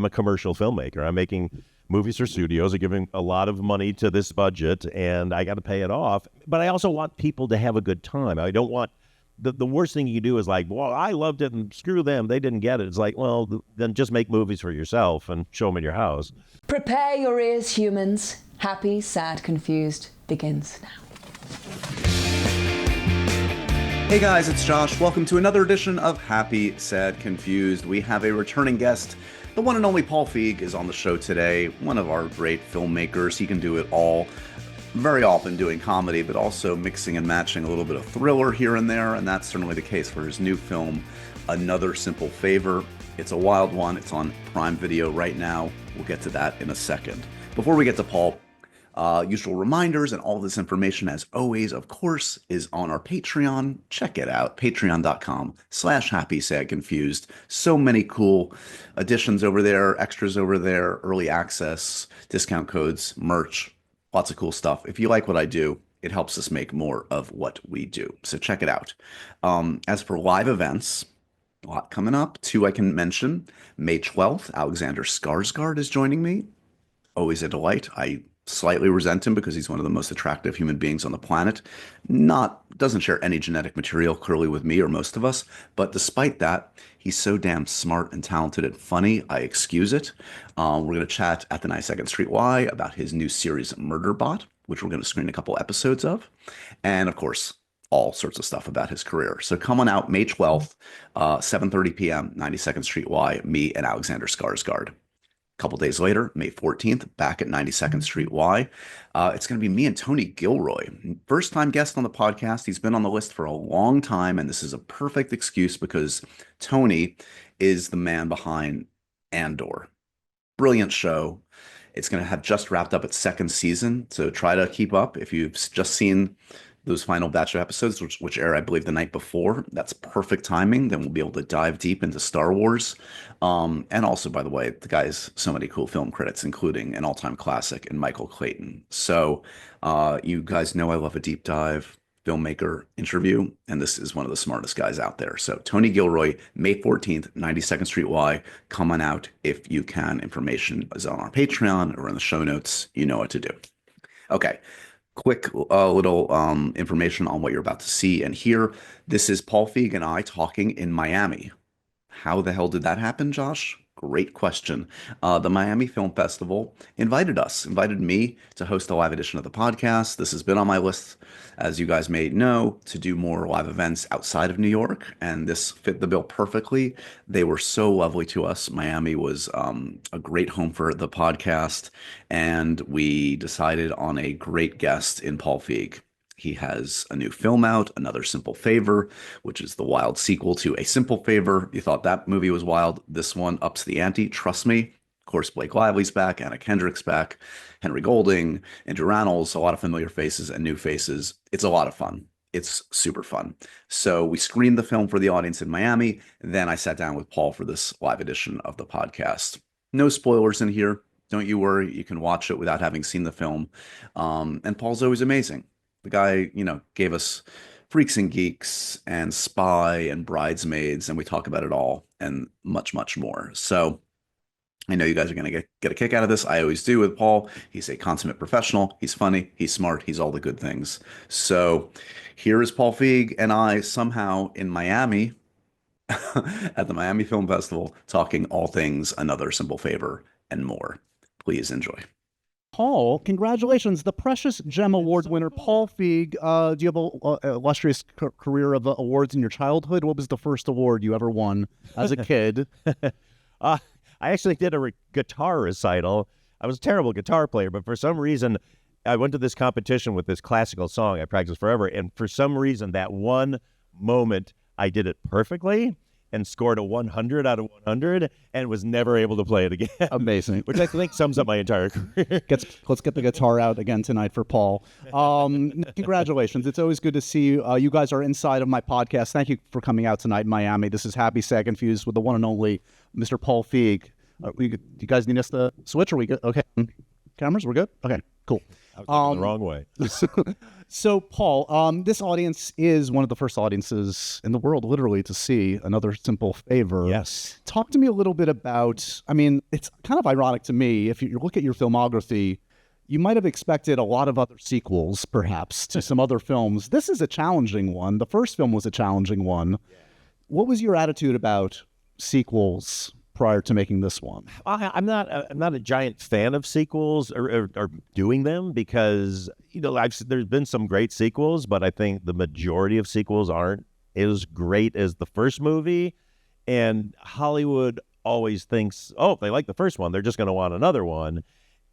I'm a commercial filmmaker. I'm making movies for studios. I'm giving a lot of money to this budget, and I got to pay it off. But I also want people to have a good time. I don't want the worst thing you can do is like, well, I loved it, and screw them. They didn't get it. It's like, well, then just make movies for yourself and show them in your house. Prepare your ears, humans. Happy, Sad, Confused begins now. Hey guys, it's Josh. Welcome to another edition of Happy, Sad, Confused. We have a returning guest. The one and only Paul Feig is on the show today, one of our great filmmakers. He can do it all, very often doing comedy, but also mixing and matching a little bit of thriller here and there, and that's certainly the case for his new film, Another Simple Favor. It's a wild one. It's on Prime Video right now. We'll get to that in a second. Before we get to Paul, usual reminders and all this information, as always, of course, is on our Patreon. Check it out, patreon.com/happysadconfused. So many cool additions over there, extras over there, early access, discount codes, merch, lots of cool stuff. If you like what I do, it helps us make more of what we do. So check it out. As for live events, a lot coming up. Two I can mention. May 12th, Alexander Skarsgård is joining me. Always a delight. I slightly resent him because he's one of the most attractive human beings on the planet. Doesn't share any genetic material clearly with me or most of us, but despite that, he's so damn smart and talented and funny, I excuse it. We're going to chat at the 92nd Street Y about his new series Murderbot, which we're going to screen a couple episodes of, and of course, all sorts of stuff about his career. So come on out May 12th, 7:30 p.m., 92nd Street Y, me and Alexander Skarsgård. A couple days later, May 14th, back at 92nd Street Y. It's going to be me and Tony Gilroy. First-time guest on the podcast. He's been on the list for a long time, and this is a perfect excuse because Tony is the man behind Andor. Brilliant show. It's going to have just wrapped up its second season, so try to keep up. If you've just seen those final batch of episodes, which air, I believe, the night before, that's perfect timing. Then we'll be able to dive deep into Star Wars. And also, by the way, the guy has so many cool film credits, including an all-time classic in Michael Clayton. So you guys know I love a deep dive filmmaker interview, and this is one of the smartest guys out there. So Tony Gilroy, May 14th, 92nd Street Y. Come on out if you can. Information is on our Patreon or in the show notes. You know what to do. Okay. Quick little information on what you're about to see and hear. This is Paul Feig and I talking in Miami. How the hell did that happen, Josh? Great question. The Miami Film Festival invited me to host a live edition of the podcast. This has been on my list, as you guys may know, to do more live events outside of New York, and this fit the bill perfectly. They were so lovely to us. Miami was a great home for the podcast, and we decided on a great guest in Paul Feig. He has a new film out, Another Simple Favor, which is the wild sequel to A Simple Favor. You thought that movie was wild. This one ups the ante. Trust me. Of course, Blake Lively's back, Anna Kendrick's back, Henry Golding, Andrew Rannells, a lot of familiar faces and new faces. It's a lot of fun. It's super fun. So we screened the film for the audience in Miami. Then I sat down with Paul for this live edition of the podcast. No spoilers in here. Don't you worry. You can watch it without having seen the film. And Paul's always amazing. The guy, gave us Freaks and Geeks and Spy and Bridesmaids, and we talk about it all and much, much more. So I know you guys are going to get a kick out of this. I always do with Paul. He's a consummate professional. He's funny. He's smart. He's all the good things. So here is Paul Feig and I somehow in Miami at the Miami Film Festival talking all things Another Simple Favor and more. Please enjoy. Paul, congratulations. The Precious Gem Award winner, Paul Feig. Do you have an illustrious career of awards in your childhood? What was the first award you ever won as a kid? I actually did a guitar recital. I was a terrible guitar player, but for some reason, I went to this competition with this classical song I practiced forever, and for some reason, that one moment, I did it perfectly and scored a 100 out of 100 and was never able to play it again. Amazing. Which I think sums up my entire career. Let's get the guitar out again tonight for Paul. Congratulations. It's always good to see you. You guys are inside of my podcast. Thank you for coming out tonight in Miami. This is Happy, Sad, Confused with the one and only Mr. Paul Feig. You guys need us to switch? Are we good? Okay. Cameras, we're good? Okay. Cool. I was looking the wrong way. So, Paul, this audience is one of the first audiences in the world, literally, to see Another Simple Favor. Yes. Talk to me a little bit about, I mean, it's kind of ironic to me. If you look at your filmography, you might have expected a lot of other sequels, perhaps, to some other films. This is a challenging one. The first film was a challenging one. Yeah. What was your attitude about sequels prior to making this one? I'm not a giant fan of sequels or doing them because, you know, there's been some great sequels, but I think the majority of sequels aren't as great as the first movie. And Hollywood always thinks, oh, if they like the first one, they're just going to want another one.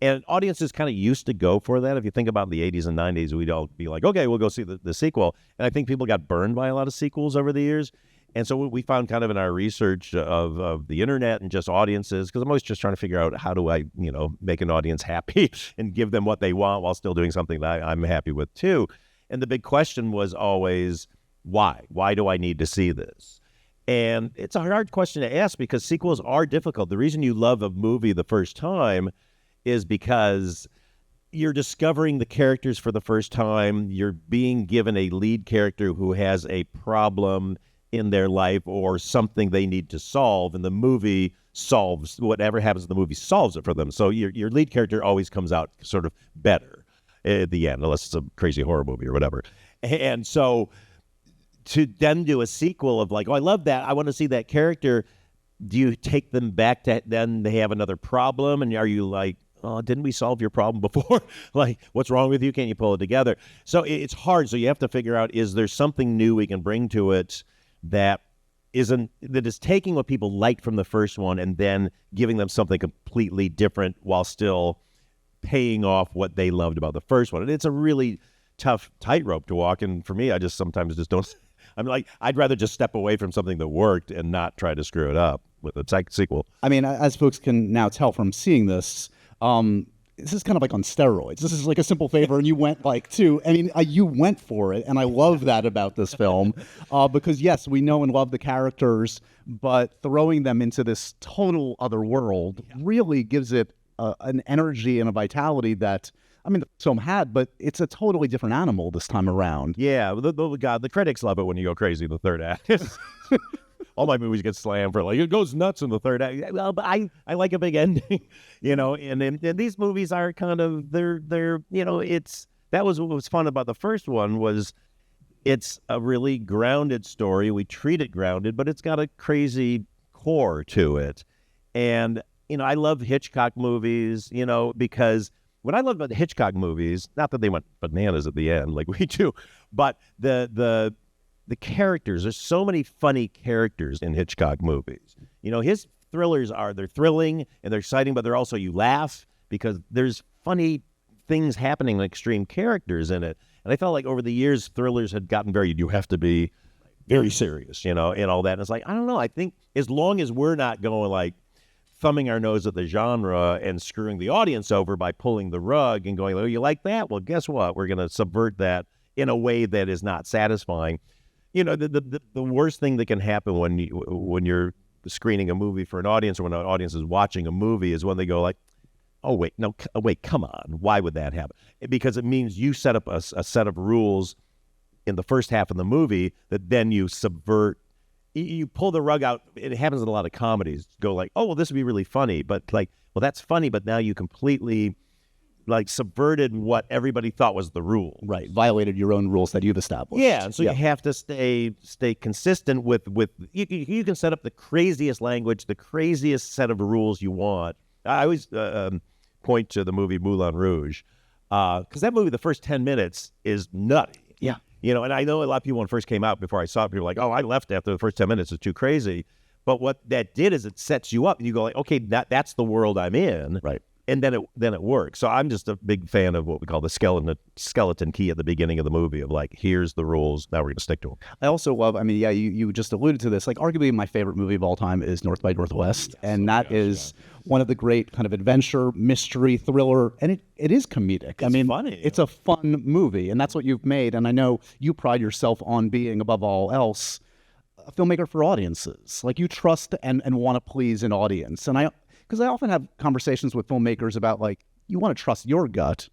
And audiences kind of used to go for that. If you think about the 80s and 90s, we'd all be like, okay, we'll go see the sequel. And I think people got burned by a lot of sequels over the years. And so we found kind of in our research of the internet and just audiences, because I'm always just trying to figure out how do I, you know, make an audience happy and give them what they want while still doing something that I'm happy with too. And the big question was always, why? Why do I need to see this? And it's a hard question to ask because sequels are difficult. The reason you love a movie the first time is because you're discovering the characters for the first time. You're being given a lead character who has a problem in their life or something they need to solve, and the movie solves whatever happens in the movie, solves it for them. So your lead character always comes out sort of better at the end, unless it's a crazy horror movie or whatever. And so to then do a sequel of like, oh, I love that, I want to see that character, do you take them back to then they have another problem, and are you like, oh, didn't we solve your problem before? Like, what's wrong with you? Can't you pull it together? So it's hard. So you have to figure out, is there something new we can bring to it that is taking what people liked from the first one and then giving them something completely different while still paying off what they loved about the first one. And it's a really tough tightrope to walk. And for me, I just sometimes just don't. I'm like, I'd rather just step away from something that worked and not try to screw it up with a sequel. I mean, as folks can now tell from seeing this, this is kind of like on steroids. This is like A Simple Favor, and you went like you went for it, and I love that about this film, because yes, we know and love the characters, but throwing them into this total other world really gives it an energy and a vitality that, I mean, the film had, but it's a totally different animal this time around. Yeah, the critics love it when you go crazy in the third act. All my movies get slammed for like, it goes nuts in the third act. Well, but I like a big ending, you know, and these movies are kind of, they're you know, that was what was fun about the first one was it's a really grounded story. We treat it grounded, but it's got a crazy core to it. And, you know, I love Hitchcock movies, you know, because what I love about the Hitchcock movies, not that they went bananas at the end like we do, but the characters, there's so many funny characters in Hitchcock movies. You know, his thrillers they're thrilling and they're exciting, but they're also, you laugh because there's funny things happening, like extreme characters in it. And I felt like over the years, thrillers had gotten you have to be very serious, you know, and all that. And it's like, I don't know. I think as long as we're not going like thumbing our nose at the genre and screwing the audience over by pulling the rug and going, oh, you like that? Well, guess what? We're going to subvert that in a way that is not satisfying. You know, the worst thing that can happen when you're screening a movie for an audience or when an audience is watching a movie is when they go like, oh, wait, no, wait, come on. Why would that happen? Because it means you set up a set of rules in the first half of the movie that then you subvert. You pull the rug out. It happens in a lot of comedies. Go like, oh, well, this would be really funny. But like, well, that's funny, but now you completely like subverted what everybody thought was the rule. Right. Violated your own rules that you've established. Yeah. And so you have to stay consistent with you can set up the craziest language, the craziest set of rules you want. I always point to the movie Moulin Rouge because that movie, the first 10 minutes is nutty. Yeah. You know, and I know a lot of people when it first came out, before I saw it, people were like, oh, I left after the first 10 minutes. It's too crazy. But what that did is it sets you up and you go like, okay, that's the world I'm in. Right. And then it works. So I'm just a big fan of what we call the skeleton key at the beginning of the movie of like, here's the rules. Now we're going to stick to them. I also love, I mean, yeah, you just alluded to this. Like, arguably my favorite movie of all time is North by Northwest. Yes, and that is one of the great kind of adventure, mystery, thriller. And it is comedic. It's funny. It's a fun movie. And that's what you've made. And I know you pride yourself on being, above all else, a filmmaker for audiences. Like, you trust and want to please an audience. And because I often have conversations with filmmakers about like, you want to trust your gut,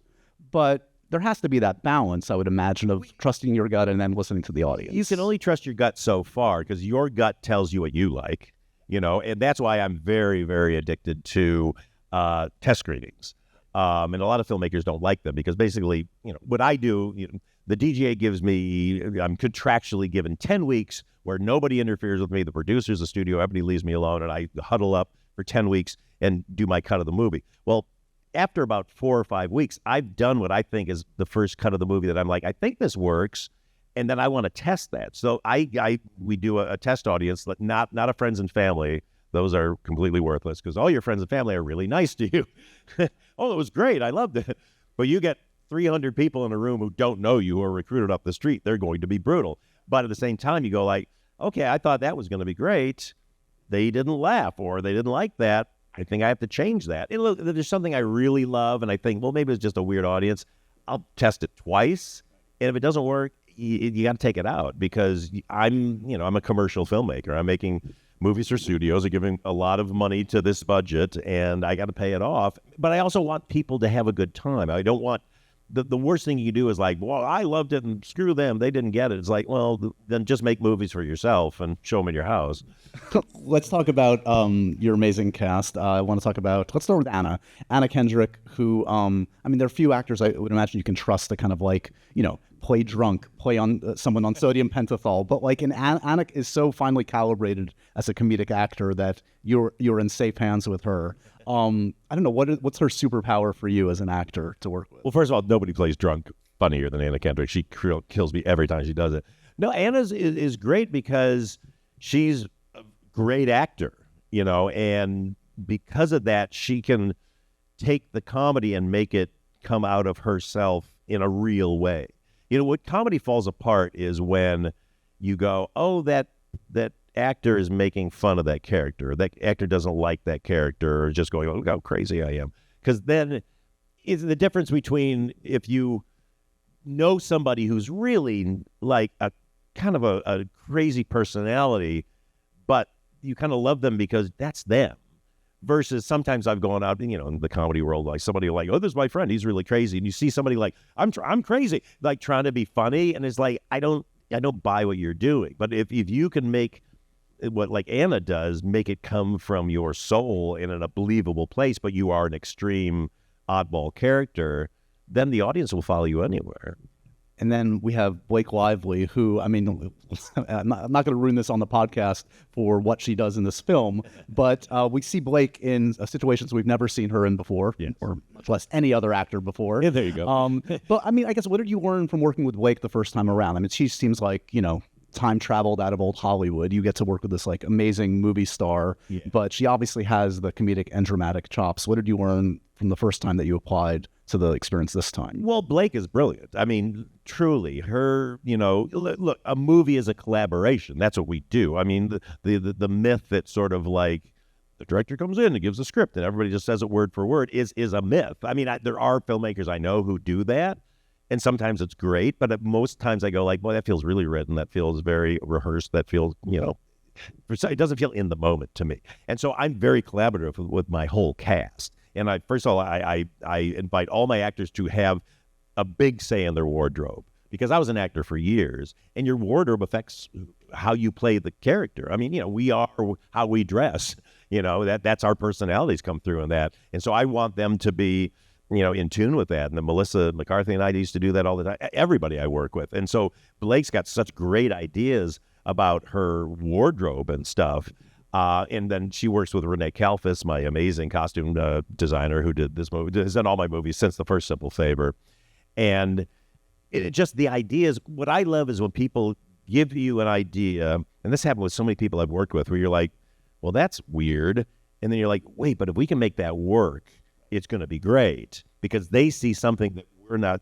but there has to be that balance, I would imagine, of trusting your gut and then listening to the audience. You can only trust your gut so far because your gut tells you what you like, and that's why I'm very, very addicted to test screenings. And a lot of filmmakers don't like them because basically, what I do, the DGA gives me, I'm contractually given 10 weeks where nobody interferes with me. The producers, the studio, everybody leaves me alone, and I huddle up for 10 weeks and do my cut of the movie. Well, after about 4 or 5 weeks, I've done what I think is the first cut of the movie that I'm like, I think this works, and then I want to test that. So we do a test audience, not a friends and family. Those are completely worthless because all your friends and family are really nice to you. Oh, it was great. I loved it. But you get 300 people in a room who don't know you, who are recruited off the street. They're going to be brutal. But at the same time, you go like, okay, I thought that was going to be great. They didn't laugh or they didn't like that. I think I have to change that. And look, there's something I really love, and I think, well, maybe it's just a weird audience. I'll test it twice, and if it doesn't work, you got to take it out because I'm a commercial filmmaker. I'm making movies for studios. Are giving a lot of money to this budget, and I got to pay it off. But I also want people to have a good time. I don't want the worst thing you do is like, well, I loved it, and screw them, they didn't get it. It's like, well, then just make movies for yourself and show them in your house. Let's talk about your amazing cast. Let's start with Anna Kendrick, who, there are few actors I would imagine you can trust to kind of like, play drunk, play on someone on sodium pentothal. But like, Anna is so finely calibrated as a comedic actor that you're in safe hands with her. I don't know, what's her superpower for you as an actor to work with? Well, first of all, nobody plays drunk funnier than Anna Kendrick. She kills me every time she does it. No, Anna's is great because she's a great actor, and because of that, she can take the comedy and make it come out of herself in a real way. What comedy falls apart is when you go, oh, that actor is making fun of that character. That actor doesn't like that character, or just going, oh, look how crazy I am. Because then is the difference between if you know somebody who's really like a kind of a crazy personality, but you kind of love them because that's them. Versus sometimes I've gone out, in the comedy world, like somebody like, oh, this is my friend, he's really crazy. And you see somebody like, I'm crazy, like trying to be funny. And it's like, I don't buy what you're doing. But if you can make what like Anna does, make it come from your soul in a believable place, but you are an extreme oddball character, then the audience will follow you anywhere. And then we have Blake Lively, who, I'm not going to ruin this on the podcast for what she does in this film, but we see Blake in situations we've never seen her in before, yes, or much less any other actor before. Yeah, there you go. But I guess, what did you learn from working with Blake the first time around? She seems like, time traveled out of old Hollywood. You get to work with this like amazing movie star, yeah, but she obviously has the comedic and dramatic chops. What did you learn from the first time that you applied to the experience this time? Well, Blake is brilliant. Truly, her, look, a movie is a collaboration. That's what we do. The myth that sort of like the director comes in and gives a script and everybody just says it word for word is a myth. There are filmmakers I know who do that, and sometimes it's great, but most times I go like, boy, that feels really written. That feels very rehearsed. That feels, it doesn't feel in the moment to me. And so I'm very collaborative with my whole cast. And first of all, I invite all my actors to have a big say in their wardrobe, because I was an actor for years, and your wardrobe affects how you play the character. We are how we dress. That's our personalities come through in that. And so I want them to be, in tune with that. And then Melissa McCarthy and I used to do that all the time. Everybody I work with. And so Blake's got such great ideas about her wardrobe and stuff. And then she works with Renee Kalfas, my amazing costume designer who did this movie, has done all my movies since The First Simple Favor. And just the ideas, what I love is when people give you an idea, and this happened with so many people I've worked with, where you're like, well, that's weird. And then you're like, wait, but if we can make that work, it's going to be great, because they see something that we're not,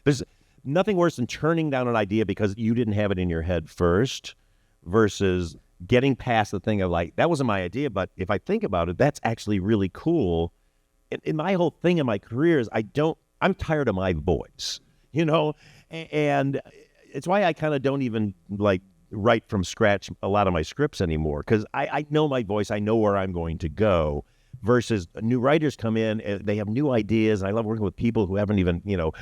there's nothing worse than turning down an idea because you didn't have it in your head first, versus getting past the thing of like, that wasn't my idea, but if I think about it, that's actually really cool. And my whole thing in my career is I'm tired of my voice, and it's why I kind of don't even like write from scratch a lot of my scripts anymore, because I know my voice, I know where I'm going to go. versus new writers come in, they have new ideas. And I love working with people who haven't even,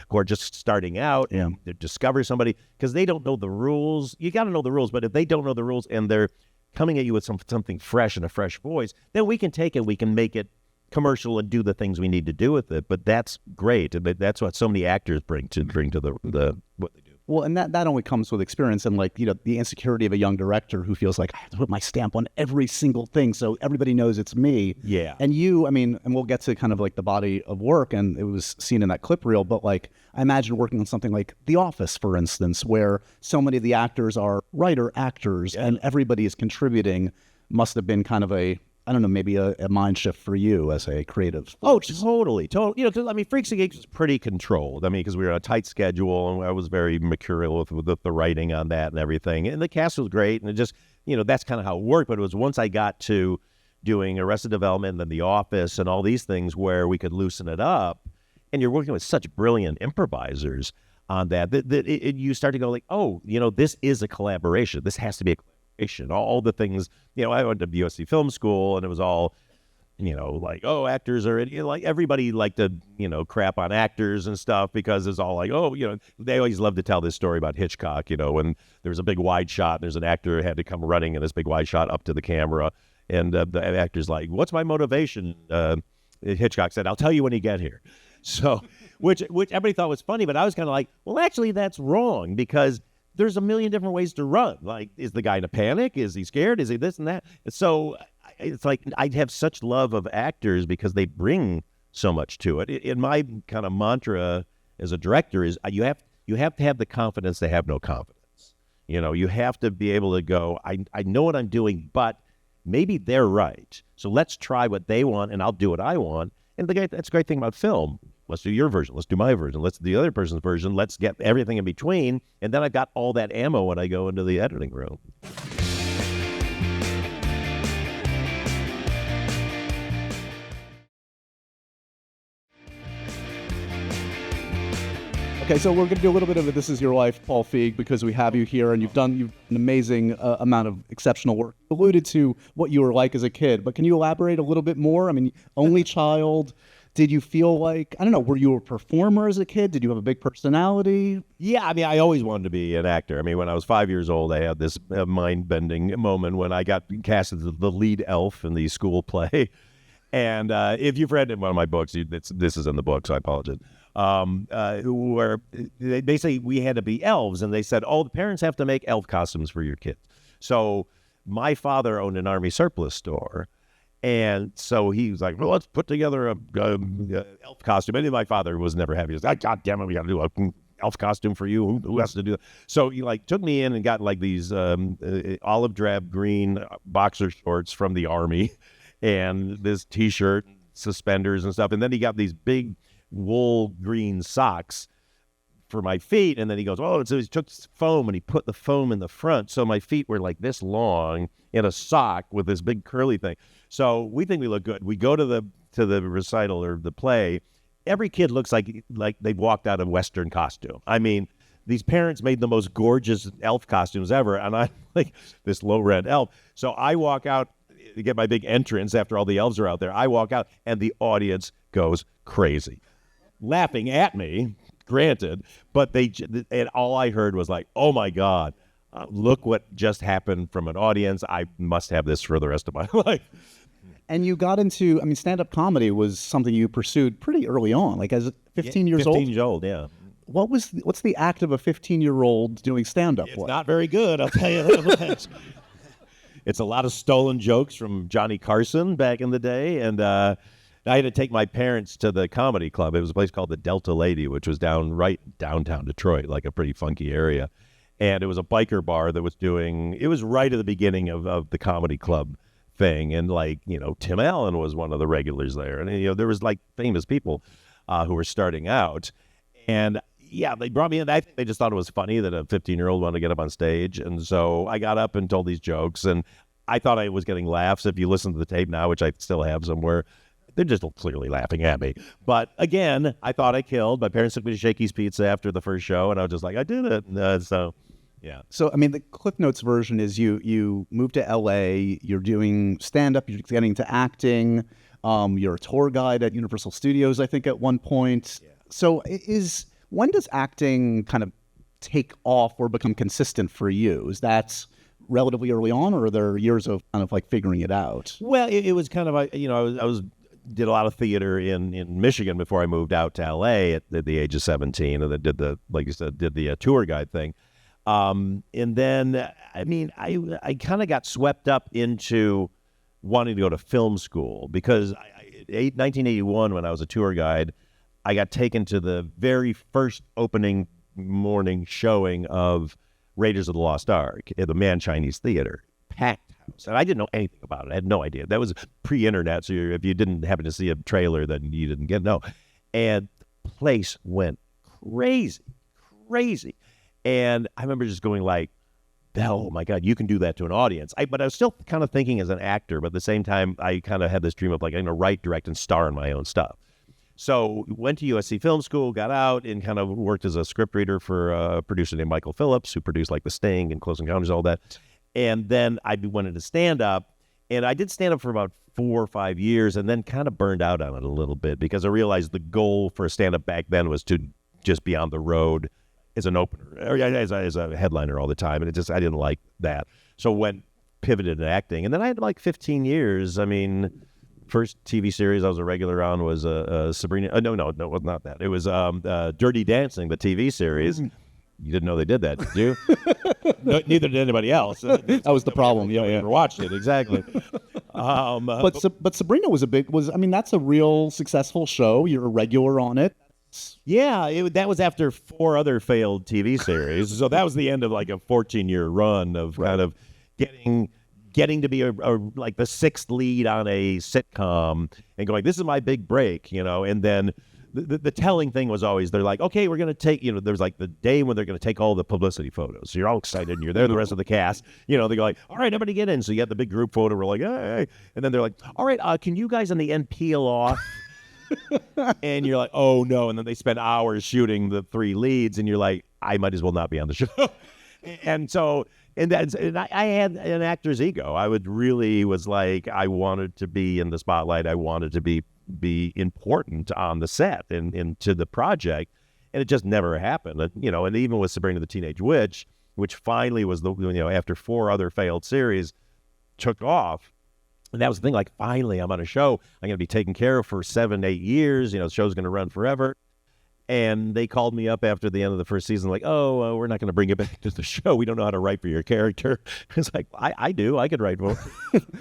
who are just starting out. Yeah. They discover somebody because they don't know the rules. You got to know the rules, but if they don't know the rules and they're coming at you with something fresh and a fresh voice, then we can take it, we can make it commercial and do the things we need to do with it. But that's great. That's what so many actors bring to the what they do. Well, and that only comes with experience and the insecurity of a young director who feels like I have to put my stamp on every single thing so everybody knows it's me. Yeah. And you, and we'll get to kind of the body of work, and it was seen in that clip reel, but I imagine working on something like The Office, for instance, where so many of the actors are writer actors and everybody is contributing, must have been kind of maybe a mind shift for you as a creative. Oh, totally. Because Freaks and Geeks was pretty controlled. Because we were on a tight schedule, and I was very mercurial with the writing on that and everything. And the cast was great, and it just, that's kind of how it worked. But it was once I got to doing Arrested Development and then The Office and all these things where we could loosen it up, and you're working with such brilliant improvisers on that you start to go this is a collaboration. This has to be a all the things, I went to USC Film School, and it was all, actors are, everybody liked to, crap on actors and stuff because it's all they always love to tell this story about Hitchcock, when there was a big wide shot, and there's an actor who had to come running in this big wide shot up to the camera, and the actor's like, what's my motivation? Hitchcock said, I'll tell you when you get here. So, which everybody thought was funny, but I was kind of like, well, actually, that's wrong because there's a million different ways to run. Is the guy in a panic? Is he scared? Is he this and that? So it's I have such love of actors because they bring so much to it. In my kind of mantra as a director is you have to have the confidence to have no confidence. You have to be able to go, I know what I'm doing, but maybe they're right. So let's try what they want, and I'll do what I want. And that's a great thing about film. Let's do your version. Let's do my version. Let's do the other person's version. Let's get everything in between. And then I've got all that ammo when I go into the editing room. Okay, so we're going to do a little bit of a This Is Your Life, Paul Feig, because we have you here, and you've done an amazing amount of exceptional work. You alluded to what you were like as a kid, but can you elaborate a little bit more? Only child. Did you feel were you a performer as a kid? Did you have a big personality? Yeah, I always wanted to be an actor. When I was 5 years old, I had this mind-bending moment when I got cast as the lead elf in the school play. And if you've read one of my books, this is in the book, so I apologize. Where basically we had to be elves, and they said, the parents have to make elf costumes for your kids. So my father owned an army surplus store. And so he was like, well, let's put together a elf costume. And my father was never happy. He was like, God damn it, we got to do an elf costume for you. Who has to do that? So he took me in and got these olive drab green boxer shorts from the army and this T-shirt, suspenders and stuff. And then he got these big wool green socks for my feet. And then he goes, so he took foam and he put the foam in the front. So my feet were this long in a sock with this big curly thing. So we think we look good. We go to the recital or the play. Every kid looks like they've walked out of Western costume. These parents made the most gorgeous elf costumes ever, and I'm this low rent elf. So I walk out to get my big entrance after all the elves are out there. I walk out, and the audience goes crazy, laughing at me. Granted, but and all I heard was oh my God, look what just happened from an audience. I must have this for the rest of my life. And you got into, stand-up comedy was something you pursued pretty early on, as 15 years old? 15 years old, yeah. What's the act of a 15-year-old doing stand-up? It's not very good, I'll tell you. It's a lot of stolen jokes from Johnny Carson back in the day, and I had to take my parents to the comedy club. It was a place called the Delta Lady, which was right downtown Detroit, a pretty funky area. And it was a biker bar that was it was right at the beginning of the comedy club thing. And Tim Allen was one of the regulars there. And, there was famous people who were starting out. And yeah, they brought me in. I think they just thought it was funny that a 15-year-old wanted to get up on stage. And so I got up and told these jokes. And I thought I was getting laughs. If you listen to the tape now, which I still have somewhere, they're just clearly laughing at me. But again, I thought I killed. My parents took me to Shakey's Pizza after the first show, and I was just like, I did it. Yeah. So, the Cliff Notes version is you moved to L.A., you're doing stand-up, you're getting into acting. You're a tour guide at Universal Studios, I think, at one point. Yeah. So when does acting kind of take off or become consistent for you? Is that relatively early on, or are there years of kind of like figuring it out? Well, it was kind of, I was did a lot of theater in Michigan before I moved out to LA at the age of 17, and then did like you said, did the tour guide thing. And then, I kind of got swept up into wanting to go to film school because 1981, when I was a tour guide, I got taken to the very first opening morning showing of Raiders of the Lost Ark at the Man Chinese Theater, packed house. And I didn't know anything about it. I had no idea. That was pre-internet, so if you didn't happen to see a trailer, then you didn't know. And the place went crazy. And I remember just going like, oh my God, you can do that to an audience. But I was still kind of thinking as an actor, but at the same time, I kind of had this dream of like, I'm going to write, direct, and star in my own stuff. So went to USC Film School, got out, and kind of worked as a script reader for a producer named Michael Phillips, who produced like The Sting and Close Encounters, all that. And then I went into stand-up, and I did stand-up for about 4 or 5 years, and then kind of burned out on it a little bit because I realized the goal for a stand-up back then was to just be on the road as an opener, or as a headliner all the time, and I didn't like that. So pivoted to acting, and then I had like 15 years. I mean, first TV series I was a regular on was Sabrina. No, it was not that. It was Dirty Dancing, the TV series. You didn't know they did that, did you? No, neither did anybody else. That was the problem. Yeah. Never watched it, exactly. But Sabrina that's a real successful show. You're a regular on it. Yeah, that was after 4 other failed TV series. So that was the end of like a 14-year run of kind of getting to be like the 6th lead on a sitcom and going, this is my big break, and then the telling thing was always, they're like, okay, we're going to take, there's like the day when they're going to take all the publicity photos. So you're all excited and you're there, the rest of the cast, they go like, all right, everybody get in. So you got the big group photo. We're like, hey. And then they're like, all right, can you guys on the end peel off? And you're like, oh no. And then they spend hours shooting the 3 leads and you're like, I might as well not be on the show. And I had an actor's ego. I was like, I wanted to be in the spotlight. I wanted to be important on the set and to the project. And it just never happened. And even with Sabrina the Teenage Witch, which finally was after 4 other failed series, took off. And that was the thing, like, finally I'm on a show I'm going to be taken care of for 7-8 years. The show's going to run forever. And they called me up after the end of the first season, like, we're not going to bring you back to the show. We don't know how to write for your character. It's like, I do. I could write for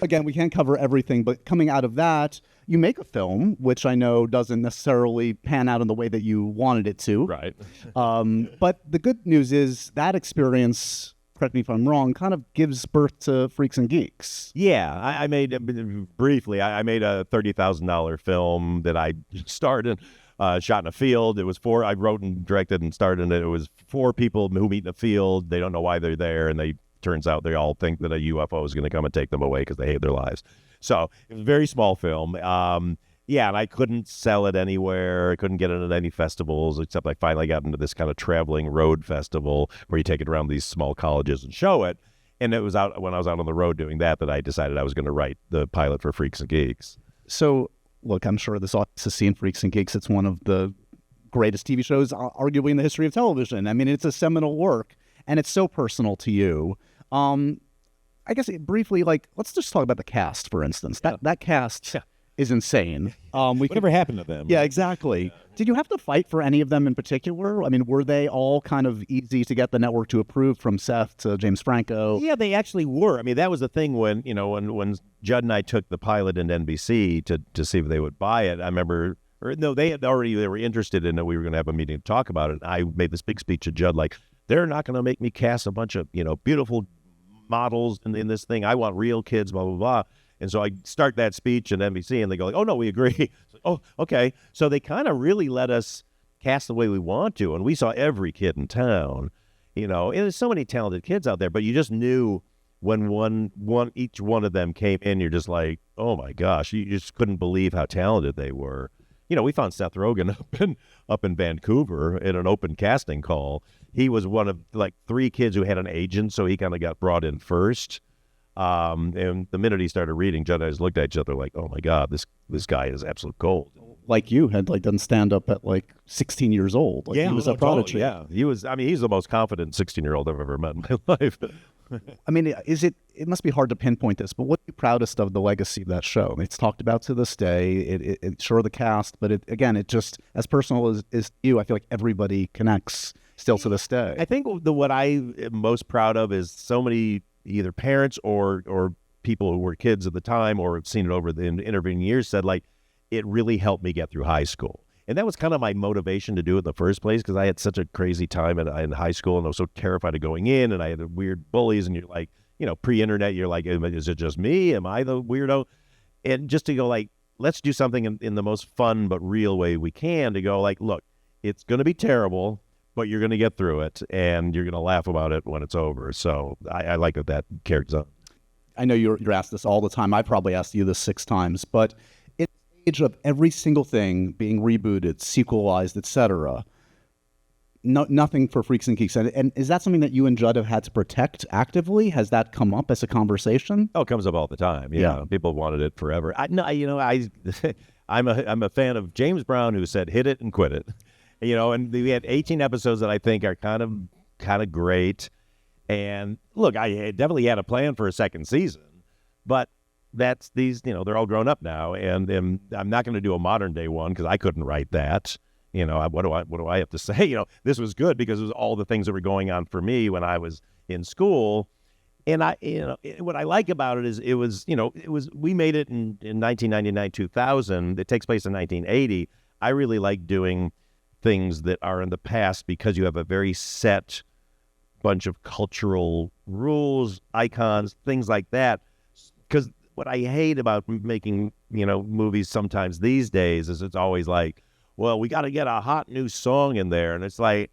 Again, we can't cover everything, but coming out of that, you make a film, which I know doesn't necessarily pan out in the way that you wanted it to. Right. But the good news is that experience, correct me if I'm wrong, kind of gives birth to Freaks and Geeks. Yeah, I made, briefly, I made a $30,000 film that I starred in. Shot in a field. It was 4. I wrote and directed and starred in it. It was 4 people who meet in a field. They don't know why they're there, and turns out they all think that a UFO is going to come and take them away because they hate their lives. So it was a very small film. And I couldn't sell it anywhere. I couldn't get it at any festivals, except I finally got into this kind of traveling road festival where you take it around these small colleges and show it. And it was when I was out on the road doing that I decided I was going to write the pilot for Freaks and Geeks. So, look, I'm sure this audience has seen Freaks and Geeks. It's one of the greatest TV shows, arguably, in the history of television. I mean, it's a seminal work, and it's so personal to you. I guess briefly, let's just talk about the cast, for instance. That cast is insane. Whatever happened to them? Yeah, exactly. Yeah. Did you have to fight for any of them in particular? I mean, were they all kind of easy to get the network to approve, from Seth to James Franco? Yeah, they actually were. I mean, that was the thing when Judd and I took the pilot into NBC to see if they would buy it. I remember, they were interested in it. We were going to have a meeting to talk about it. I made this big speech to Judd, like, they're not going to make me cast a bunch of, beautiful models in this thing. I want real kids, blah, blah, blah. And so I start that speech at NBC, and they go like, oh, no, we agree. Oh, okay. So they kind of really let us cast the way we want to. And we saw every kid in town, and there's so many talented kids out there, but you just knew when each one of them came in, you're just like, oh my gosh, you just couldn't believe how talented they were. We found Seth Rogen up in Vancouver in an open casting call. He was one of like 3 kids who had an agent, so he kind of got brought in first. And the minute he started reading, Judd and I just looked at each other like, oh my God, this guy is absolute gold. Like you had done stand up at 16 years old. He was a prodigy. Totally, yeah, he was. I mean, he's the most confident 16-year-old I've ever met in my life. I mean, it must be hard to pinpoint this, but what are you proudest of the legacy of that show? I mean, it's talked about to this day. It's sure the cast, but it just as personal as you, I feel like everybody connects still to this day. I think what I am most proud of is so many either parents or people who were kids at the time or have seen it over the intervening years said it really helped me get through high school. And that was kind of my motivation to do it in the first place, because I had such a crazy time in high school, and I was so terrified of going in, and I had weird bullies, and you're like, pre-internet, you're like, is it just me? Am I the weirdo? And just to go let's do something in the most fun but real way we can, to go look, it's going to be terrible, but you're going to get through it, and you're going to laugh about it when it's over. So I like that carries on. I know you're asked this all the time. I probably asked you this 6 times, but of every single thing being rebooted, sequelized, etc. Nothing for Freaks and Geeks. And is that something that you and Judd have had to protect actively? Has that come up as a conversation? Oh, it comes up all the time. Yeah, people wanted it forever. I'm a fan of James Brown, who said hit it and quit it. And we had 18 episodes that I think are kind of great. And look, I definitely had a plan for a second season, but that's they're all grown up now, and I'm not going to do a modern day one because I couldn't write that. What do I have to say? This was good because it was all the things that were going on for me when I was in school. And what I like about it is we made it in 1999, 2000. It takes place in 1980. I really like doing things that are in the past because you have a very set bunch of cultural rules, icons, things like that. Because what I hate about making, movies sometimes these days is it's always like, well, we got to get a hot new song in there. And it's like,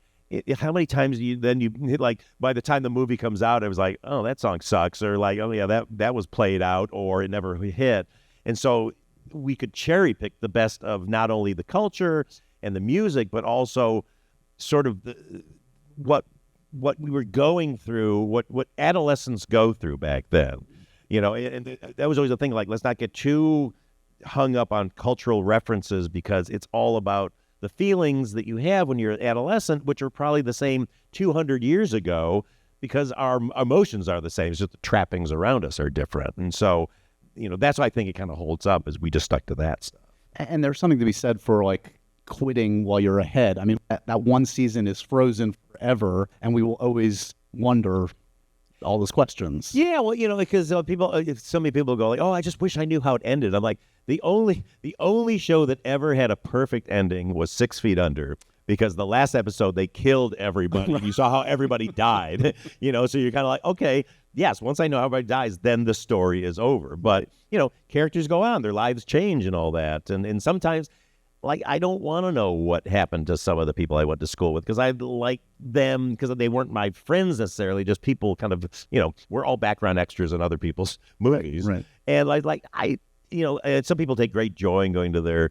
how many times by the time the movie comes out, it was like, oh, that song sucks. Or like, oh yeah, that was played out, or it never hit. And so we could cherry pick the best of not only the culture and the music, but also sort of what we were going through, what adolescents go through back then. And that was always the thing, let's not get too hung up on cultural references, because it's all about the feelings that you have when you're an adolescent, which are probably the same 200 years ago, because our emotions are the same. It's just the trappings around us are different. And so, that's why I think it kind of holds up, is we just stuck to that stuff. And there's something to be said for quitting while you're ahead. I mean, that one season is frozen forever, and we will always wonder all those questions. Yeah, well, because so many people go oh, I just wish I knew how it ended. I'm like, the only show that ever had a perfect ending was 6 Feet Under, because the last episode they killed everybody. You saw how everybody died. So you're kind of like, okay, yes, once I know how everybody dies, then the story is over. But characters go on, their lives change and all that, and sometimes, I don't want to know what happened to some of the people I went to school with, because I like them because they weren't my friends necessarily, just people kind of, we're all background extras in other people's movies. Right. And and some people take great joy in going to their,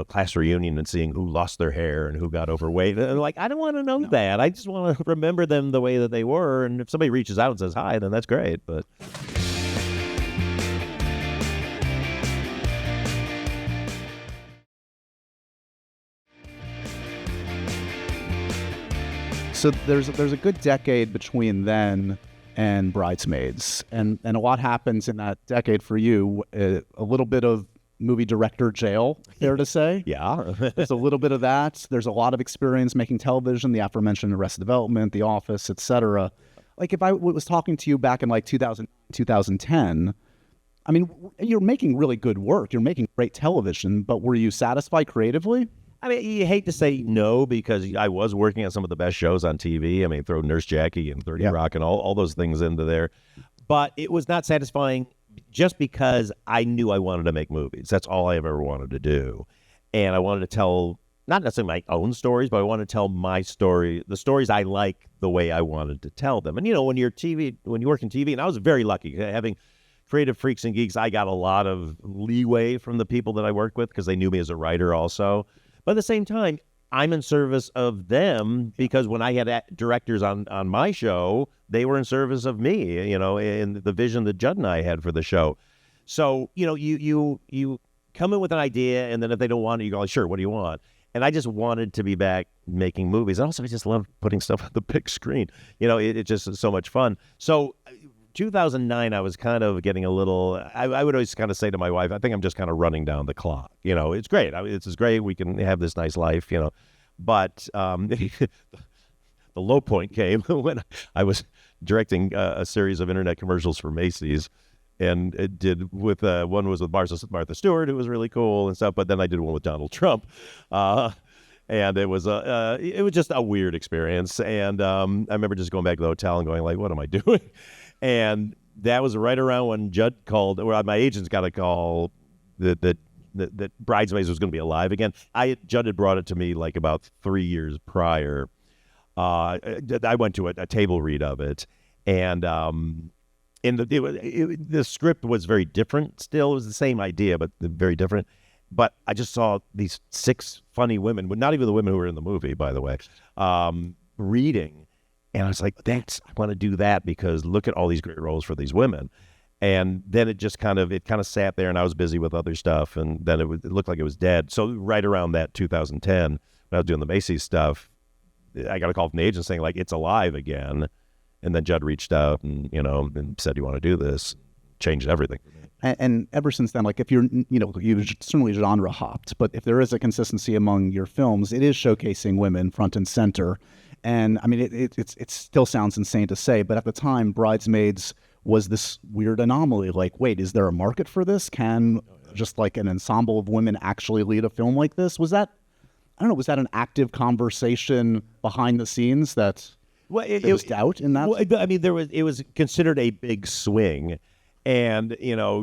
class reunion and seeing who lost their hair and who got overweight. And I don't want to know that. I just want to remember them the way that they were. And if somebody reaches out and says hi, then that's great. But So there's a good decade between then and Bridesmaids, and a lot happens in that decade for you. A little bit of movie director jail, fair to say. Yeah. There's a little bit of that. There's a lot of experience making television, the aforementioned Arrested Development, The Office, etc. If I was talking to you back in 2000, 2010, I mean, you're making really good work. You're making great television, but were you satisfied creatively? I mean, you hate to say no, because I was working on some of the best shows on TV. I mean, throw Nurse Jackie and 30 Rock and all those things into there. But it was not satisfying just because I knew I wanted to make movies. That's all I ever wanted to do. And I wanted to tell, not necessarily my own stories, but I wanted to tell my story, the stories I like, the way I wanted to tell them. And, when you work in TV, and I was very lucky having creative Freaks and Geeks, I got a lot of leeway from the people that I worked with because they knew me as a writer also. But at the same time, I'm in service of them because when I had directors on my show, they were in service of me, and the vision that Judd and I had for the show. So, you come in with an idea, and then if they don't want it, you go, sure, what do you want? And I just wanted to be back making movies. And also, I just love putting stuff on the big screen. It just is so much fun. So 2009, I was kind of getting a little, I would always kind of say to my wife, I think I'm just kind of running down the clock. It's great. It's great. We can have this nice life, But the low point came when I was directing a series of internet commercials for Macy's. And it did with one was with Martha Stewart, who was really cool and stuff. But then I did one with Donald Trump, and it was just a weird experience. And I remember just going back to the hotel and going like, "What am I doing?" And that was right around when Judd called, or my agents got a call that Bridesmaids was going to be alive again. Judd had brought it to me like about 3 years prior. I went to a table read of it, and. The script was very different still. It was the same idea, but very different. But I just saw these 6 funny women, not even the women who were in the movie, by the way, reading. And I was like, I want to do that because look at all these great roles for these women. And then it just kind of sat there, and I was busy with other stuff. And then it looked like it was dead. So right around that 2010, when I was doing the Macy's stuff, I got a call from the agent saying like, it's alive again. And then Judd reached out and, and said, you want to do this? Changed everything. And ever since then, like if you've certainly genre hopped, but if there is a consistency among your films, it is showcasing women front and center. And I mean, it still sounds insane to say, but at the time, Bridesmaids was this weird anomaly. Like, wait, is there a market for this? Can just like an ensemble of women actually lead a film like this? Was that an active conversation behind the scenes that... Well, it was doubt in that. Well, I mean, it was considered a big swing, and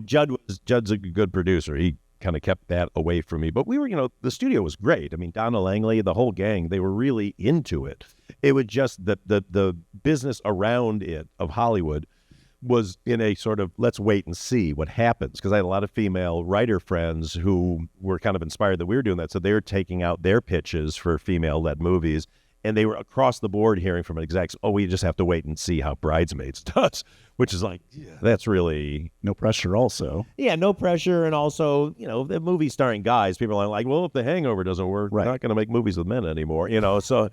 Judd's a good producer. He kind of kept that away from me. But we were, the studio was great. I mean, Donna Langley, the whole gang, they were really into it. It was just that the business around it of Hollywood was in a sort of let's wait and see what happens, because I had a lot of female writer friends who were kind of inspired that we were doing that, so they were taking out their pitches for female-led movies. And they were across the board hearing from execs, we just have to wait and see how Bridesmaids does, which is like, that's really... No pressure also. Yeah, no pressure. And also, the movie starring guys, people are like, well, if The Hangover doesn't work, we're not going to make movies with men anymore, So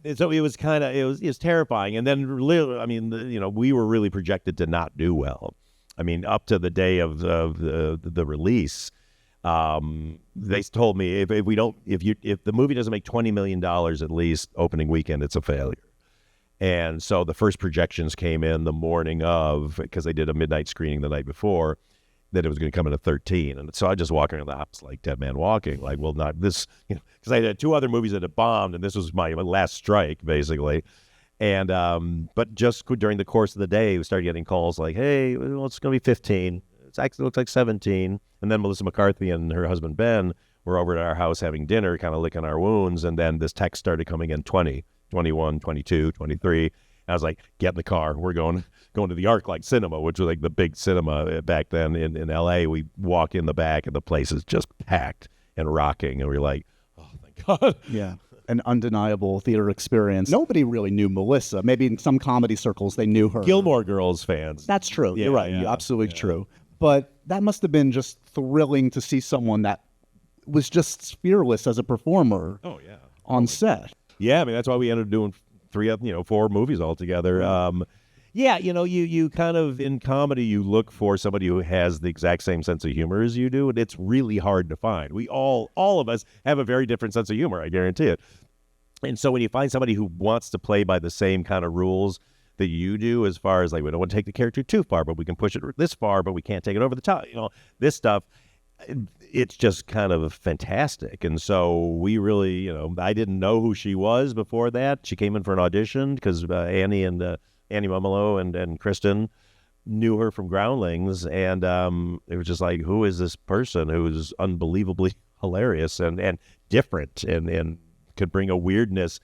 it was kind of, it was terrifying. And then, I mean, we were really projected to not do well. I mean, up to the day of the release... they told me if the movie doesn't make $20 million at least opening weekend, it's a failure. And so the first projections came in the morning of, because they did a midnight screening the night before, that it was going to come in at 13. And so I just walking around the house like Dead Man Walking, like, well, not this, because I had 2 other movies that had bombed, and this was my last strike, basically. And but just during the course of the day, we started getting calls like, hey, well, it's going to be 15. It actually looks like 17. And then Melissa McCarthy and her husband Ben were over at our house having dinner, kind of licking our wounds. And then this text started coming in 20, 21, 22, 23. And I was like, get in the car. We're going to the ArcLight Cinema, which was like the big cinema back then in L.A. We walk in the back and the place is just packed and rocking. And we're like, oh, thank God. Yeah. An undeniable theater experience. Nobody really knew Melissa. Maybe in some comedy circles they knew her. Gilmore Girls fans. That's true. Yeah, you're right. yeah, Absolutely true. But that must have been just thrilling to see someone that was just fearless as a performer. Oh yeah, on set. Yeah, I mean that's why we ended up doing 4 movies altogether. Yeah, you kind of in comedy you look for somebody who has the exact same sense of humor as you do, and it's really hard to find. We all of us have a very different sense of humor, I guarantee it. And so when you find somebody who wants to play by the same kind of rules that you do, as far as like, we don't want to take the character too far, but we can push it this far, but we can't take it over the top. This stuff, it's just kind of fantastic. And so we really, I didn't know who she was before that. She came in for an audition because Annie Mumolo and Kristen knew her from Groundlings. And it was just like, who is this person who's unbelievably hilarious and different and could bring a weirdness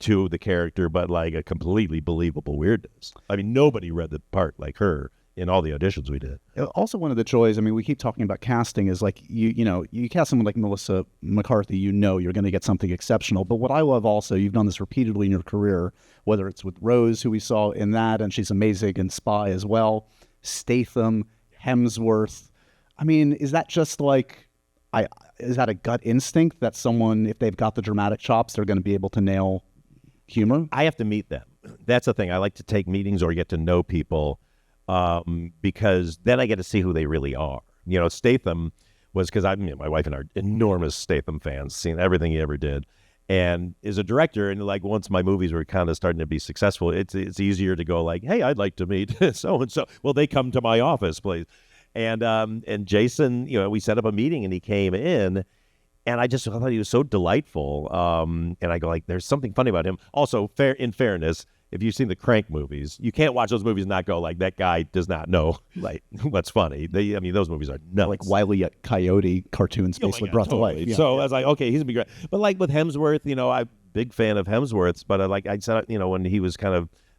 to the character, but like a completely believable weirdness. I mean, nobody read the part like her in all the auditions we did. Also, one of the joys, I mean, we keep talking about casting, is like, you cast someone like Melissa McCarthy, you're going to get something exceptional. But what I love also, you've done this repeatedly in your career, whether it's with Rose, who we saw in that, and she's amazing in Spy as well, Statham, Hemsworth. I mean, is that just like, is that a gut instinct that someone, if they've got the dramatic chops, they're going to be able to nail humor? I have to meet them. That's the thing. I like to take meetings or get to know people because then I get to see who they really are. You know, Statham was, because my wife and I are enormous Statham fans, seen everything he ever did. And as a director, and like once my movies were kind of starting to be successful, it's easier to go like, hey, I'd like to meet so-and-so. Well, they come to my office, please. And Jason, we set up a meeting and he came in. And I thought he was so delightful. And I go like, there's something funny about him. Also, in fairness, if you've seen the Crank movies, you can't watch those movies and not go like, that guy does not know what's funny. Those movies are nuts. Like Wile E. Coyote cartoons, basically Breath of Life. Yeah. So I was like, okay, he's gonna be great. But like with Hemsworth, I'm a big fan of Hemsworth's. But I said, when he was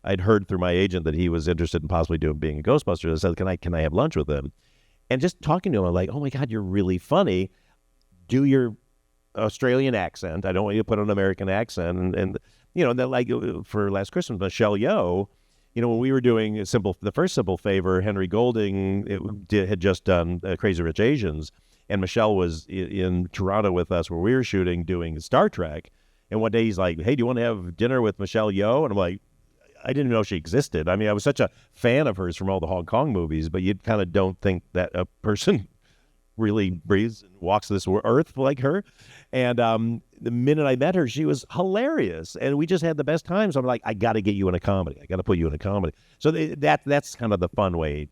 I'd heard through my agent that he was interested in possibly being a Ghostbuster. I said, can I have lunch with him? And just talking to him, I'm like, oh my God, you're really funny. Do your Australian accent. I don't want you to put an American accent. And then like for Last Christmas, Michelle Yeoh, when we were doing the first Simple Favor, Henry Golding had just done Crazy Rich Asians, and Michelle was in Toronto with us where we were shooting, doing Star Trek. And one day he's like, hey, do you want to have dinner with Michelle Yeoh? And I'm like, I didn't know she existed. I mean, I was such a fan of hers from all the Hong Kong movies, but you kind of don't think that a person really breathes and walks this earth like her. And the minute I met her, she was hilarious. And we just had the best time. So I'm like, I got to get you in a comedy. I got to put you in a comedy. So that's kind of the fun way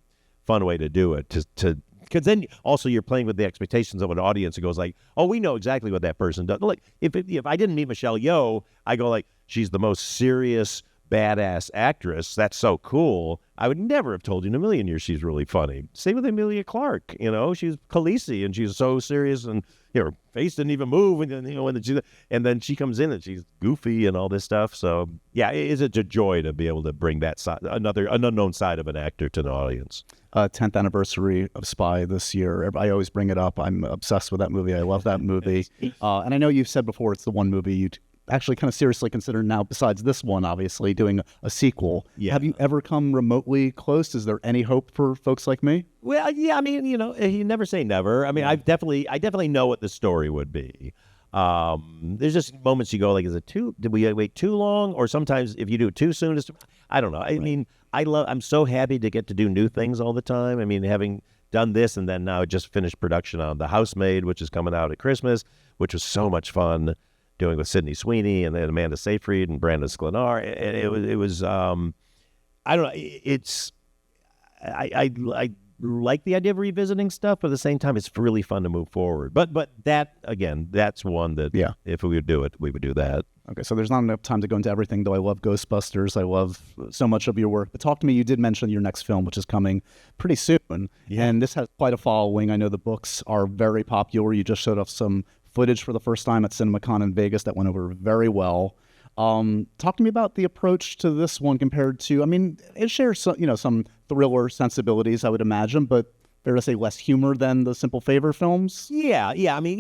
to do it. Because then also you're playing with the expectations of an audience who goes like, oh, we know exactly what that person does. Like if I didn't meet Michelle Yeoh, I go like, she's the most serious, badass actress. That's so cool. I would never have told you in a million years she's really funny. Same with Emilia Clarke. She's Khaleesi and she's so serious and her face didn't even move. And then she comes in and she's goofy and all this stuff. So yeah, it's a joy to be able to bring that side, an unknown side of an actor to the audience. 10th anniversary of Spy this year. I always bring it up. I'm obsessed with that movie. I love that movie. And I know you've said before it's the one movie you'd actually kind of seriously consider now, besides this one, obviously, doing a sequel. Yeah. Have you ever come remotely close? Is there any hope for folks like me? Well, yeah, I mean, you never say never. I mean, I definitely know what the story would be. There's just moments you go like, did we wait too long? Or sometimes if you do it too soon, I don't know. I mean, I'm so happy to get to do new things all the time. I mean, having done this and then now just finished production on The Housemaid, which is coming out at Christmas, which was so much fun. Doing with Sydney Sweeney and then Amanda Seyfried and Brandon Sklenar. It was I don't know. I like the idea of revisiting stuff, but at the same time, it's really fun to move forward. But that, again, that's one that if we would do it, we would do that. Okay, so there's not enough time to go into everything, though I love Ghostbusters. I love so much of your work. But talk to me, you did mention your next film, which is coming pretty soon. Yeah. And this has quite a following. I know the books are very popular. You just showed us some footage for the first time at CinemaCon in Vegas that went over very well. Talk to me about the approach to this one compared to, I mean, it shares some thriller sensibilities, I would imagine, but fair to say less humor than the Simple Favor films. Yeah. I mean,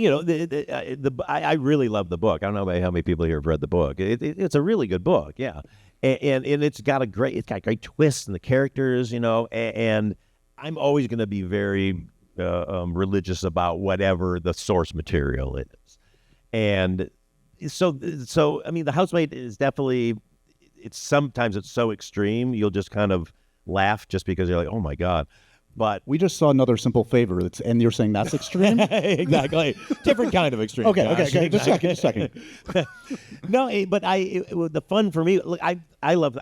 I really love the book. I don't know how many people here have read the book. It's a really good book. Yeah, and it's got great twists in the characters. And I'm always going to be very religious about whatever the source material is. And so I mean, The Housemaid is definitely, sometimes it's so extreme, you'll just kind of laugh just because you're like, oh my God. But we just saw another Simple Favor, and you're saying that's extreme? Exactly. Different kind of extreme. Okay. Just a second. No, but the fun for me, look, I love,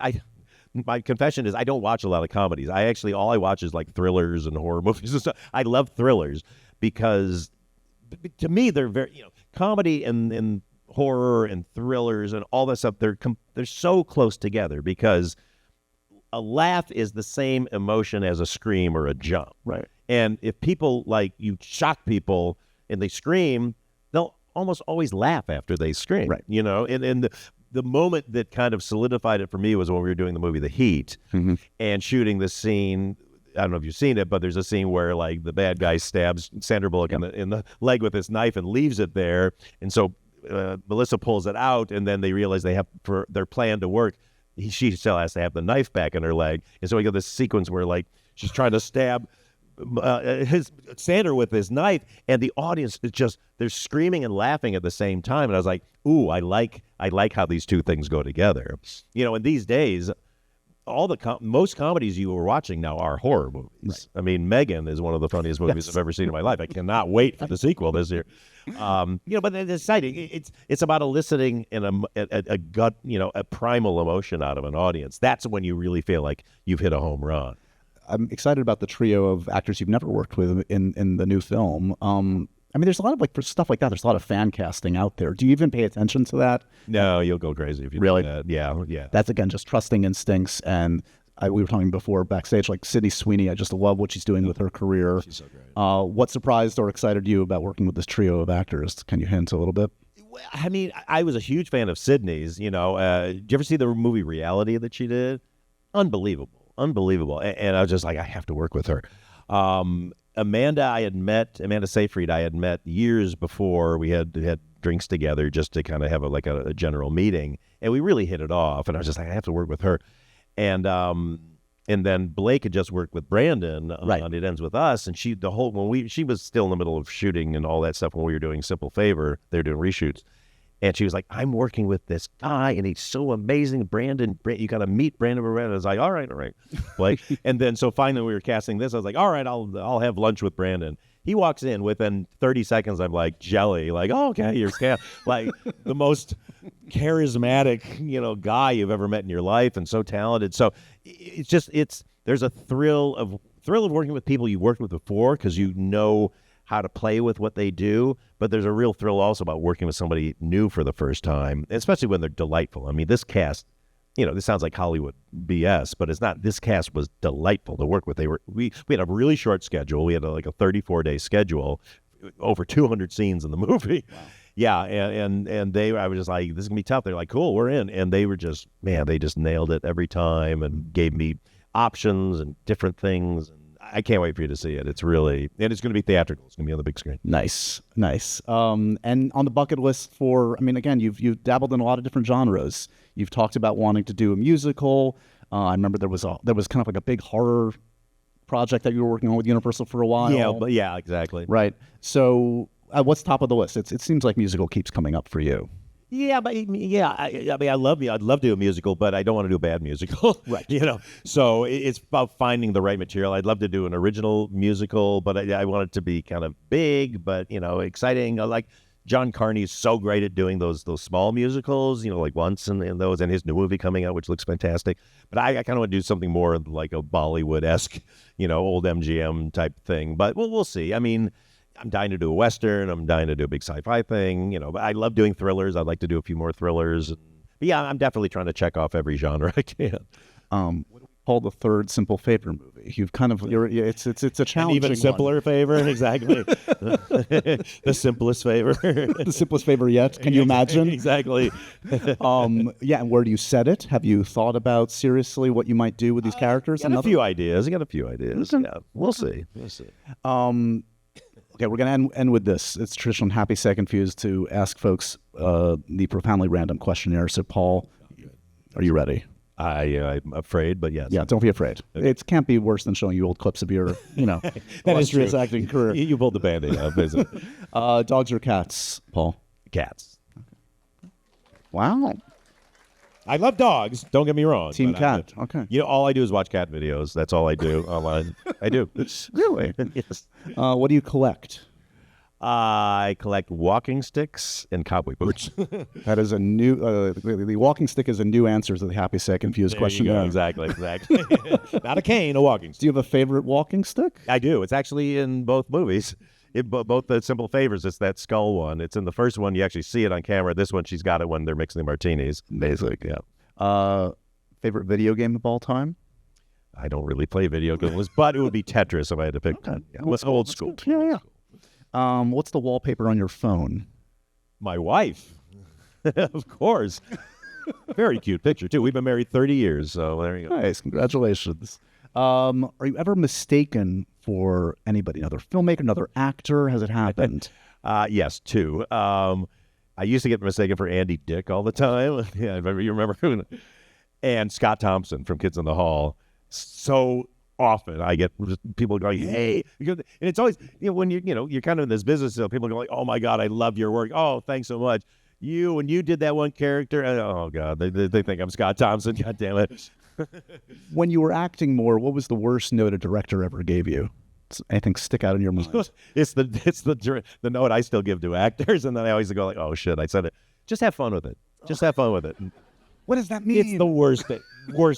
my confession is I don't watch a lot of comedies. All I watch is like thrillers and horror movies and stuff. I love thrillers because to me they're very, comedy and horror and thrillers and all that stuff, they're so close together because a laugh is the same emotion as a scream or a jump. Right. And if people you shock people and they scream, they'll almost always laugh after they scream. Right. And the moment that kind of solidified it for me was when we were doing the movie The Heat and shooting the scene I don't know if you've seen it, but there's a scene where like the bad guy stabs Sandra Bullock in the leg with his knife and leaves it there. And so Melissa pulls it out, and then they realize they have, for their plan to work, she still has to have the knife back in her leg. And so we get this sequence where like she's trying to stab Sandra with his knife, and the audience is just, they're screaming and laughing at the same time. And I was like, ooh, I like how these two things go together. You know, in these days, most comedies you are watching now are horror movies. Right. I mean, Megan is one of the funniest movies I've ever seen in my life. I cannot wait for the sequel this year. You know, but it's exciting. It's about eliciting a gut, you know, a primal emotion out of an audience. That's when you really feel like you've hit a home run. I'm excited about the trio of actors you've never worked with in the new film. I mean, there's a lot of like for stuff like that. There's a lot of fan casting out there. Do you even pay attention to that? No, you'll go crazy if you really. Do that. Yeah. That's again just trusting instincts. And we were talking before backstage, like Sydney Sweeney. I just love what she's doing with her career. She's so great. What surprised or excited you about working with this trio of actors? Can you hint a little bit? Well, I mean, I was a huge fan of Sydney's. You know, did you ever see the movie Reality that she did? Unbelievable. And I was just like, I have to work with her. Amanda Seyfried, I had met years before. We had drinks together just to kind of have a general meeting, and we really hit it off. And I was just like, I have to work with her. And then Blake had just worked with Brandon on It Ends With Us, and she was still in the middle of shooting and all that stuff when we were doing Simple Favor. They were doing reshoots. And she was like, I'm working with this guy, and he's so amazing. Brandon, you got to meet Brandon. I was like, all right. Like, and then so finally we were casting this. I was like, all right, I'll have lunch with Brandon. He walks in. Within 30 seconds, I'm like jelly. Like, oh, okay, you're like the most charismatic, you know, guy you've ever met in your life, and so talented. So there's a thrill of working with people you worked with before, because you know how to play with what they do, but there's a real thrill also about working with somebody new for the first time, especially when they're delightful. I mean, this cast, you know, this sounds like Hollywood BS, but it's not. This cast was delightful to work with. We had a really short schedule. We had like a 34-day schedule, over 200 scenes in the movie. Wow. Yeah, and I was just like, this is gonna be tough. They're like, cool, we're in, and they were just, man, they just nailed it every time and gave me options and different things. I can't wait for you to see it. It's really, and it's going to be theatrical. It's going to be on the big screen. Nice. And on the bucket list for, I mean, again, you've dabbled in a lot of different genres. You've talked about wanting to do a musical. I remember there was kind of like a big horror project that you were working on with Universal for a while. Yeah, exactly. Right. So what's top of the list? It seems like musical keeps coming up for you. Yeah, but I mean, I'd love to do a musical, but I don't want to do a bad musical. Right. You know, so it's about finding the right material. I'd love to do an original musical, but I want it to be kind of big, but, you know, exciting. Like John Carney's so great at doing those small musicals, you know, like Once and those, and his new movie coming out, which looks fantastic. But I kind of want to do something more like a Bollywood-esque, you know, old MGM type thing. But we'll see. I mean, I'm dying to do a Western. I'm dying to do a big sci-fi thing, you know, but I love doing thrillers. I'd like to do a few more thrillers. But yeah, I'm definitely trying to check off every genre I can. What do we call the third Simple Favor movie? You've kind of, it's a challenging An even simpler one. Favor, exactly. The simplest favor. The simplest favor yet. Can you imagine? Exactly. Yeah, and where do you set it? Have you thought about seriously what you might do with these characters? I got a few ideas. Okay. Yeah, we'll see. Okay, we're going to end with this. It's traditional and Happy Sad Confused to ask folks the profoundly random questionnaire. So, Paul, are you ready? I'm afraid, but yes. Yeah, don't be afraid. Okay. It can't be worse than showing you old clips of your, illustrious acting career. You pulled the Band-Aid off, basically. Dogs or cats, Paul? Cats. Wow. I love dogs. Don't get me wrong. Team cat. Okay. You know, all I do is watch cat videos. That's all I do online. I do. Really? Yes. What do you collect? I collect walking sticks and cowboy boots. That is a new. The walking stick is a new answer to the Happy Sad Confused question. Exactly. Not a cane, a walking stick. Do you have a favorite walking stick? I do. It's actually in both movies. Both the Simple Favors, it's that skull one. It's in the first one. You actually see it on camera. This one, she's got it when they're mixing the martinis. Basic, yeah. Favorite video game of all time? I don't really play video games, but it would be Tetris if I had to pick. Okay. Yeah, let's old school. Yeah. What's the wallpaper on your phone? My wife. Of course. Very cute picture, too. We've been married 30 years, so there you go. Nice. Congratulations. Are you ever mistaken for anybody, another filmmaker, another actor? Has it happened? Yes, two. I used to get mistaken for Andy Dick all the time. Yeah, you remember? And Scott Thompson from Kids in the Hall. So often I get people going, "Hey," and it's always when you're kind of in this business, so people go like, "Oh my God, I love your work. Oh, thanks so much. When you did that one character, oh God, they think I'm Scott Thompson. God damn it." When you were acting more, what was the worst note a director ever gave you? Anything stick out in your mind? It's the note I still give to actors, and then I always go like, "Oh shit, I said it." Just have fun with it. Just have fun with it. What does that mean? It's the worst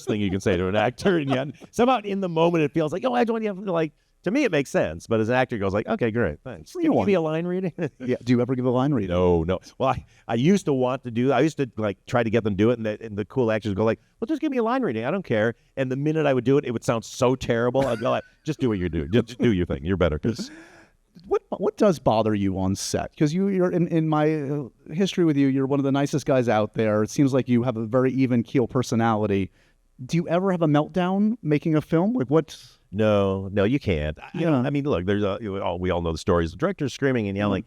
thing you can say to an actor, and yet somehow in the moment it feels like, "Oh, I don't have to like." To me, it makes sense, but as an actor, it goes like, "Okay, great, thanks." Can you give me a line reading? Yeah. Do you ever give a line reading? No. Well, I used to want to do. I used to like try to get them to do it, and the cool actors go like, "Well, just give me a line reading. I don't care." And the minute I would do it, it would sound so terrible. I'd go like, "Just do what you're doing. Just do your thing. You're better." What does bother you on set? Because you're in my history with you, you're one of the nicest guys out there. It seems like you have a very even keel personality. Do you ever have a meltdown making a film? Like what? No, you can't. Yeah. I mean, look, we all know the stories. The director's screaming and yelling.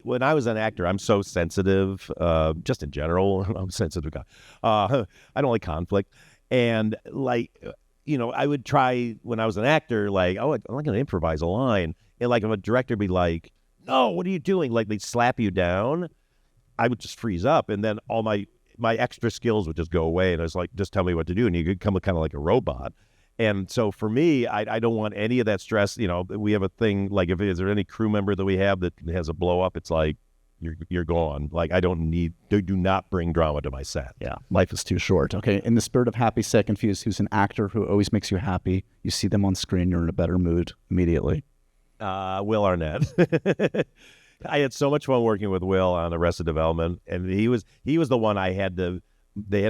When I was an actor, I'm so sensitive. Just in general, I'm a sensitive guy. I don't like conflict, and like I would try when I was an actor, like, "Oh, I'm not going to improvise a line," and like if a director be like, "No, what are you doing?" Like they'd slap you down, I would just freeze up, and then all my extra skills would just go away, and I was like, "Just tell me what to do," and you could become kind of like a robot. And so for me, I don't want any of that stress. We have a thing like is there any crew member that we have that has a blow up? It's like you're gone. Like do not bring drama to my set. Yeah, life is too short. Okay, in the spirit of Happy, Sad, Confused, who's an actor who always makes you happy? You see them on screen, you're in a better mood immediately. Will Arnett. I had so much fun working with Will on Arrested Development, and he was the one they had to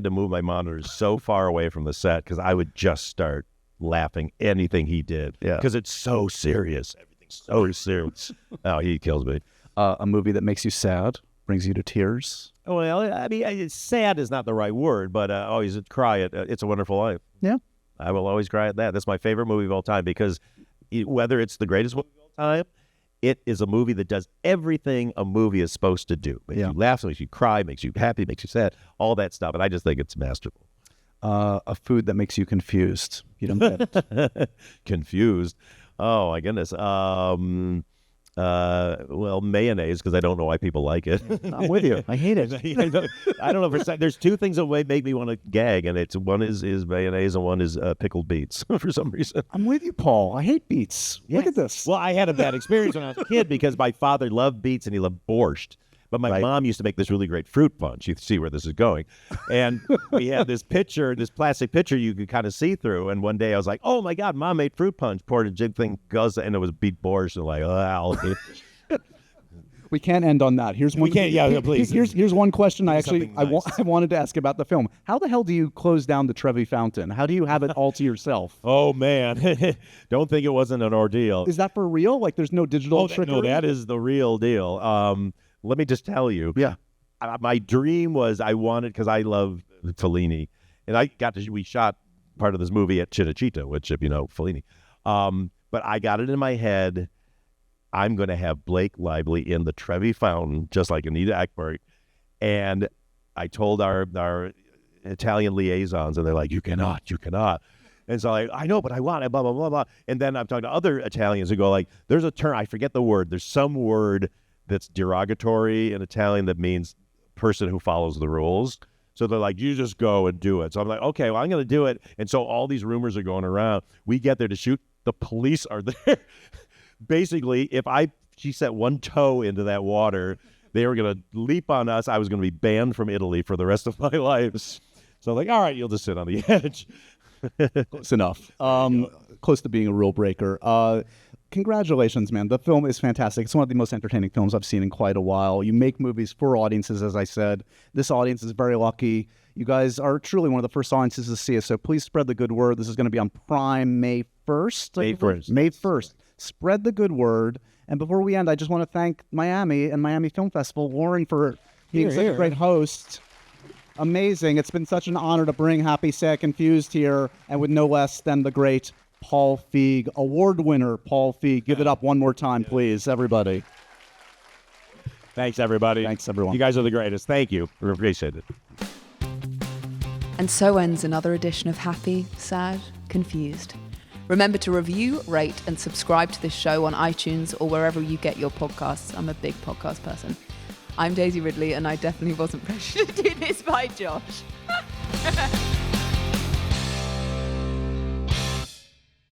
move my monitors so far away from the set because I would just start laughing anything he did because it's so serious. Everything's so serious. Oh, he kills me. A movie that makes you sad, brings you to tears. Oh, well, I mean, sad is not the right word, but always cry at It's a Wonderful Life. Yeah. I will always cry at that. That's my favorite movie of all time because whether it's the greatest movie of all time, it is a movie that does everything a movie is supposed to do. Makes you laugh, makes you cry, makes you happy, makes you sad, all that stuff. And I just think it's masterful. A food that makes you confused. You don't get it. Confused. Oh, my goodness. Well, mayonnaise, because I don't know why people like it. I'm with you. I hate it. I don't know. There's two things that make me want to gag, and one is mayonnaise and one is pickled beets for some reason. I'm with you, Paul. I hate beets. Yes. Look at this. Well, I had a bad experience when I was a kid because my father loved beets and he loved borscht. But my mom used to make this really great fruit punch. You see where this is going. And we had this plastic pitcher you could kind of see through. And one day I was like, "Oh my God, Mom made fruit punch." Poured a jig thing, and it was beet borscht. And like, oh, we can't end on that. Here's one. We can't. Yeah, please. Here's one question I Nice. wanted to ask about the film. How the hell do you close down the Trevi Fountain? How do you have it all to yourself? Oh man, don't think it wasn't an ordeal. Is that for real? Like, there's no digital trickery? No, that is the real deal. Let me just tell you. Yeah. My dream was because I love Fellini, and we shot part of this movie at Cinecittà, which, if you know, Fellini. But I got it in my head, I'm going to have Blake Lively in the Trevi Fountain, just like Anita Ekberg. And I told our Italian liaisons, and they're like, you cannot. And so I know, but I want it, blah, blah, blah, blah. And then I'm talking to other Italians who go like, there's a term, I forget the word. There's some word that's derogatory in Italian that means person who follows the rules. So they're like, you just go and do it. So I'm like, okay, well, I'm going to do it. And so all these rumors are going around. We get there to shoot. The police are there. Basically, if she set one toe into that water, they were going to leap on us. I was going to be banned from Italy for the rest of my life. So I'm like, all right, you'll just sit on the edge. Close enough. Close to being a rule breaker. Congratulations, man. The film is fantastic. It's one of the most entertaining films I've seen in quite a while. You make movies for audiences, as I said. This audience is very lucky. You guys are truly one of the first audiences to see it, so please spread the good word. This is going to be on Prime May 1st. May 1st. May 1st. Spread the good word. And before we end, I just want to thank Miami and Miami Film Festival, Lauren, for being such a great host. Amazing. It's been such an honor to bring Happy, Sad, Confused here, and with no less than the great Paul Feig, award winner Paul Feig. Give it up one more time, please, everybody. Thanks, everybody. Thanks, everyone. You guys are the greatest. Thank you. We appreciate it. And so ends another edition of Happy, Sad, Confused. Remember to review, rate, and subscribe to this show on iTunes or wherever you get your podcasts. I'm a big podcast person. I'm Daisy Ridley, and I definitely wasn't pressured to do this by Josh.